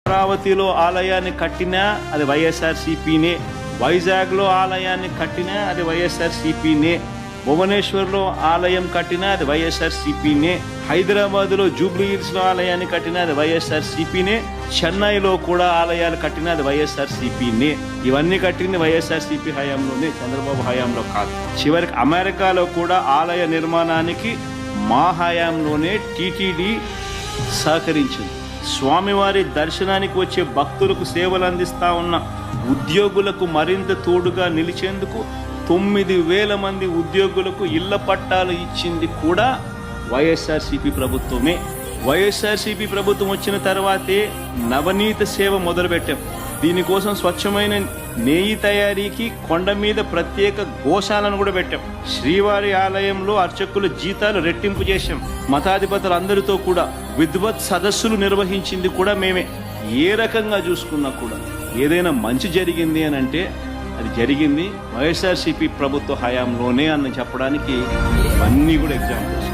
అమరావతిలో ఆలయాన్ని కట్టినా అది వైఎస్ఆర్సీపీనే, వైజాగ్లో ఆలయాన్ని కట్టినా అది వైఎస్ఆర్సీపీనే, భువనేశ్వర్లో ఆలయం కట్టినా అది వైఎస్ఆర్సీపీనే, హైదరాబాద్లో జూబ్లీ హిల్స్లో ఆలయాన్ని కట్టినా అది వైఎస్ఆర్సీపీనే, చెన్నైలో కూడా ఆలయాలు కట్టినా అది వైఎస్ఆర్సీపీనే. ఇవన్నీ కట్టింది వైఎస్ఆర్సీపీ హయాంలోనే, చంద్రబాబు హయాంలో కాదు. చివరికి అమెరికాలో కూడా ఆలయ నిర్మాణానికి మా హయాంలోనే టీటీడీ సహకరించింది. స్వామివారి దర్శనానికి వచ్చే భక్తులకు సేవలు అందిస్తా ఉన్న ఉద్యోగులకు మరింత తోడుగా నిలిచేందుకు 9,000 మంది ఉద్యోగులకు ఇళ్ల పట్టాలు ఇచ్చింది కూడా వైఎస్ఆర్సీపీ ప్రభుత్వమే. వైఎస్ఆర్సీపీ ప్రభుత్వం వచ్చిన తర్వాతే నవనీత సేవ మొదలుపెట్టాం. దీనికోసం స్వచ్ఛమైన నెయ్యి తయారీకి కొండ మీద ప్రత్యేక గోశాలను కూడా పెట్టాం. శ్రీవారి ఆలయంలో అర్చకుల జీతాలు రెట్టింపు చేశాం. మతాధిపతులందరితో కూడా విద్వత్ సదస్సులు నిర్వహించింది కూడా మేమే. ఏ రకంగా చూసుకున్నా కూడా ఏదైనా మంచి జరిగింది అని అంటే అది జరిగింది వైఎస్ఆర్సీపీ ప్రభుత్వ హయాంలోనే అని చెప్పడానికి ఇవన్నీ కూడా ఎగ్జాంపుల్స్.